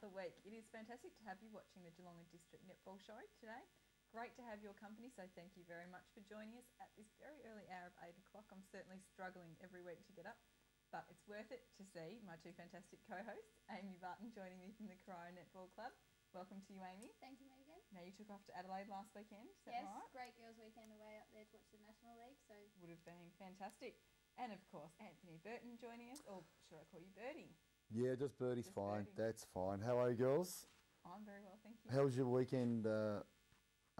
another week. It is fantastic to have you watching the Geelong District Netball Show today. Great to have your company, so thank you very much for joining us at this very early hour of 8 o'clock. I'm certainly struggling every week to get up, but it's worth it to see my two fantastic co-hosts, Amy Barton joining me from the Carrara Netball Club. Welcome to you, Amy. Thank you, Megan. Now, you took off to Adelaide last weekend, is that yes, right? great girls' weekend away up there to watch the National League. So would have been fantastic. And of course, Anthony Burton joining us, or should I call you Birdie? Yeah, just Birdie's Just fine. Birdie. That's fine. How are you, girls? I'm very well, thank you. How was your weekend,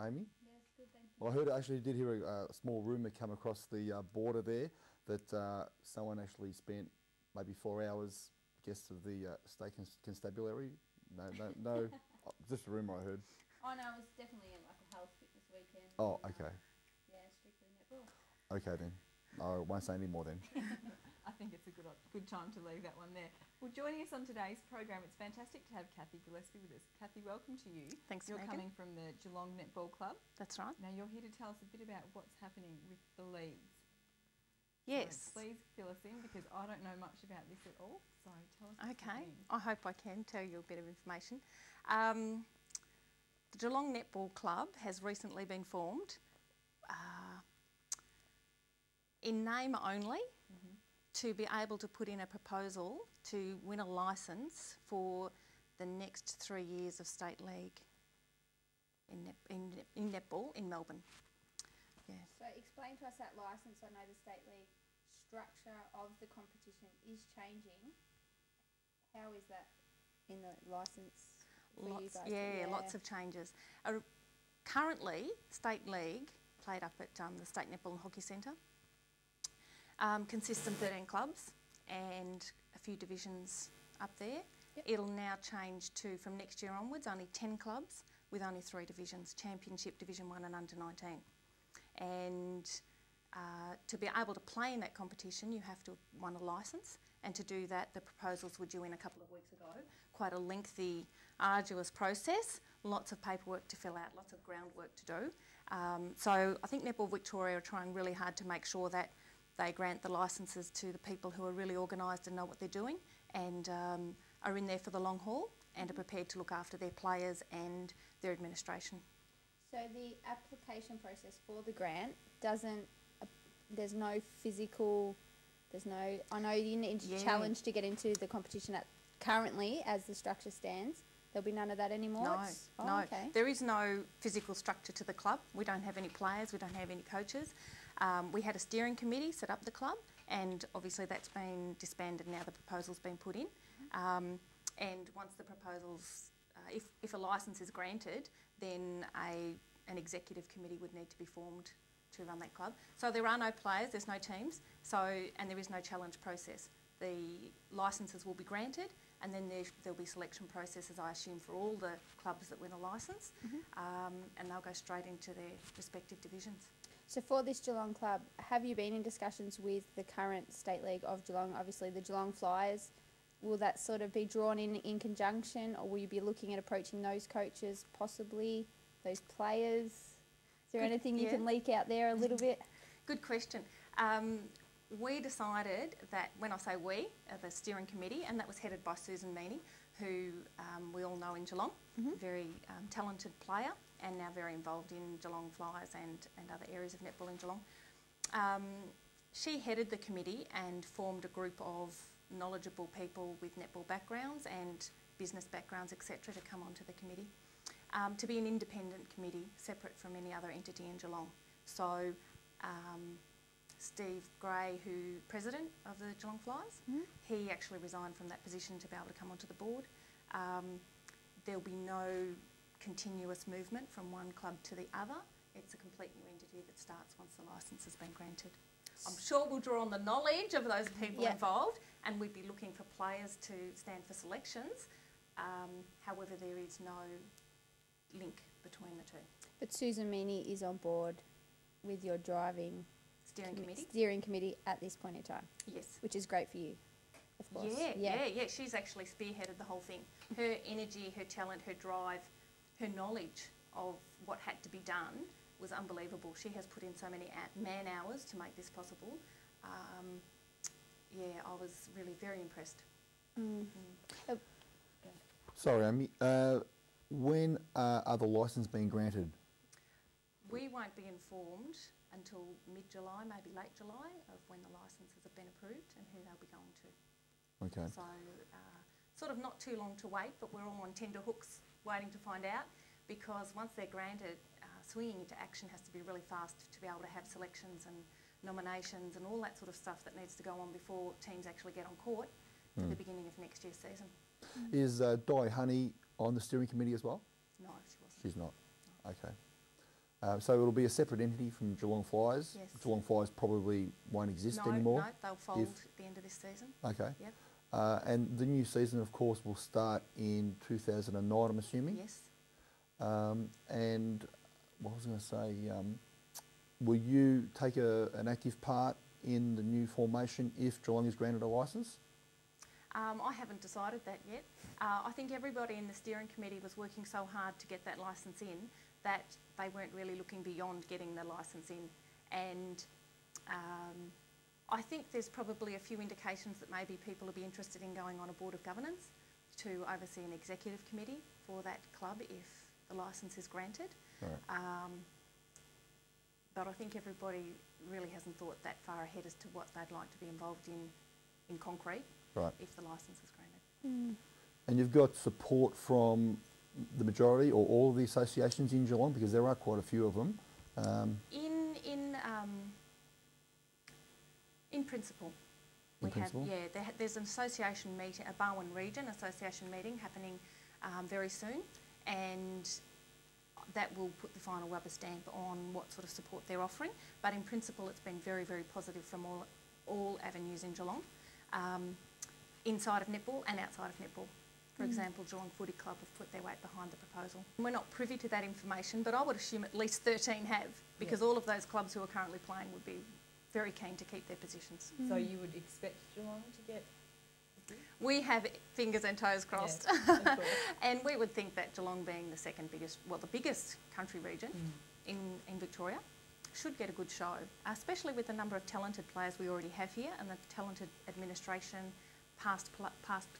Amy? yes, good, thank you. Well, I actually did hear a small rumour come across the border there that someone actually spent maybe 4 hours, I guess, of the state constabulary. No, just a rumour I heard. Oh no, it was definitely like a health fitness weekend. Oh, and, okay. Yeah, strictly netball. Okay then. I won't say any more then. I think it's a good time to leave that one there. Well, joining us on today's program, it's fantastic to have Kathy Gillespie with us. Kathy, welcome to you. Thanks, You're Megan. coming from the Geelong Netball Club. That's right. Now, you're here to tell us a bit about what's happening with the leagues. Yes. So please fill us in, because I don't know much about this at all. So tell us what's Okay. happening. I hope I can tell you a bit of information. The Geelong Netball Club has recently been formed. In name only, to be able to put in a proposal to win a licence for the next 3 years of state league in netball in Melbourne. Yeah. So explain to us that licence. I know the state league structure of the competition is changing. How is that in the licence for you guys? Yeah, lots of changes. Currently, state league played up at the State Netball and Hockey Centre. Consists of 13 clubs and a few divisions up there. Yep. It'll now change to, from next year onwards, only 10 clubs with only 3 divisions, Championship, Division 1 and Under 19. And to be able to play in that competition, you have to have won a licence, and to do that, the proposals were due in a couple of weeks ago. Quite a lengthy, arduous process, lots of paperwork to fill out, lots of groundwork to do. So I think Netball Victoria are trying really hard to make sure that they grant the licences to the people who are really organised and know what they're doing, and are in there for the long haul and are prepared to look after their players and their administration. So the application process for the grant doesn't, there's no physical, I know you need to challenge to get into the competition currently as the structure stands. There'll be none of that anymore? No, Okay. There is no physical structure to the club. We don't have any players, we don't have any coaches. We had a steering committee set up the club, and obviously that's been disbanded now. The proposal's been put in. And once the proposals, if a licence is granted, then an executive committee would need to be formed to run that club. So there are no players, there's no teams, and there is no challenge process. The licences will be granted, and then there'll be selection processes, I assume, for all the clubs that win a licence, and they'll go straight into their respective divisions. So for this Geelong club, have you been in discussions with the current state league of Geelong, obviously the Geelong Flyers? Will that sort of be drawn in conjunction, or will you be looking at approaching those coaches, possibly, those players? Is there anything you can leak out there a little bit? Good question. We decided that, when I say we, the steering committee, and that was headed by Susan Meaney, who we all know in Geelong, very talented player and now very involved in Geelong Flyers and other areas of netball in Geelong. She headed the committee and formed a group of knowledgeable people with netball backgrounds and business backgrounds, etc., to come onto the committee, to be an independent committee separate from any other entity in Geelong. So Steve Gray, who president of the Geelong Flyers, he actually resigned from that position to be able to come onto the board. There'll be no continuous movement from one club to the other. It's a complete new entity that starts once the licence has been granted. I'm sure we'll draw on the knowledge of those people involved, and we'd be looking for players to stand for selections. However, there is no link between the two. But Susan Meaney is on board with your steering committee at this point in time. Yes. Which is great for you, of course. Yeah. She's actually spearheaded the whole thing. Her energy, her talent, her drive, her knowledge of what had to be done was unbelievable. She has put in so many man hours to make this possible. Yeah, I was really very impressed. Sorry, Amy. When are the licence being granted? We won't be informed until mid-July, maybe late July, of when the licences have been approved and who they'll be going to. Okay. So sort of not too long to wait, but we're all on tender hooks waiting to find out, because once they're granted, swinging into action has to be really fast to be able to have selections and nominations and all that sort of stuff that needs to go on before teams actually get on court to the beginning of next year's season. Is Di Honey on the steering committee as well? No, she wasn't. She's not. Okay. So it'll be a separate entity from Geelong Flyers. Yes. Geelong Flyers probably won't exist anymore. No, they'll fold at the end of this season. Okay. Yep. And the new season, of course, will start in 2009, I'm assuming. Yes. And what was I going to say? Will you take an active part in the new formation if Geelong is granted a licence? I haven't decided that yet. I think everybody in the steering committee was working so hard to get that licence in that they weren't really looking beyond getting the licence in. And I think there's probably a few indications that maybe people will be interested in going on a board of governance to oversee an executive committee for that club if the licence is granted. Right. But I think everybody really hasn't thought that far ahead as to what they'd like to be involved in concrete if the licence is granted. And you've got support from the majority or all of the associations in Geelong, because there are quite a few of them. In principle, there's an association meeting, a Barwon Region Association meeting happening very soon, and that will put the final rubber stamp on what sort of support they're offering. But in principle, it's been very, very positive from all avenues in Geelong, inside of netball and outside of netball. For example, Geelong Footy Club have put their weight behind the proposal. We're not privy to that information, but I would assume at least 13 have, because all of those clubs who are currently playing would be very keen to keep their positions. So you would expect Geelong to get... We have fingers and toes crossed. Yes, of course. And we would think that Geelong, being the second biggest, well, the biggest country region in Victoria, should get a good show, especially with the number of talented players we already have here and the talented administration, past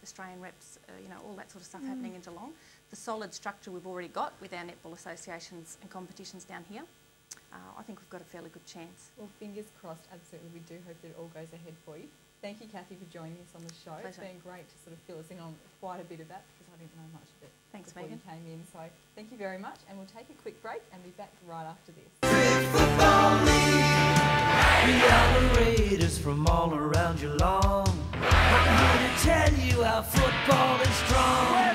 Australian reps, all that sort of stuff happening in Geelong. The solid structure we've already got with our netball associations and competitions down here, I think we've got a fairly good chance. Well, fingers crossed, absolutely. We do hope that it all goes ahead for you. Thank you, Kathy, for joining us on the show. Pleasure. It's been great to sort of fill us in on quite a bit of that, because I didn't know much of it Thanks, before Megan. you came in. So thank you very much, and we'll take a quick break and be back right after this. We are the Raiders from all around Geelong. I'm here to tell you our football is strong.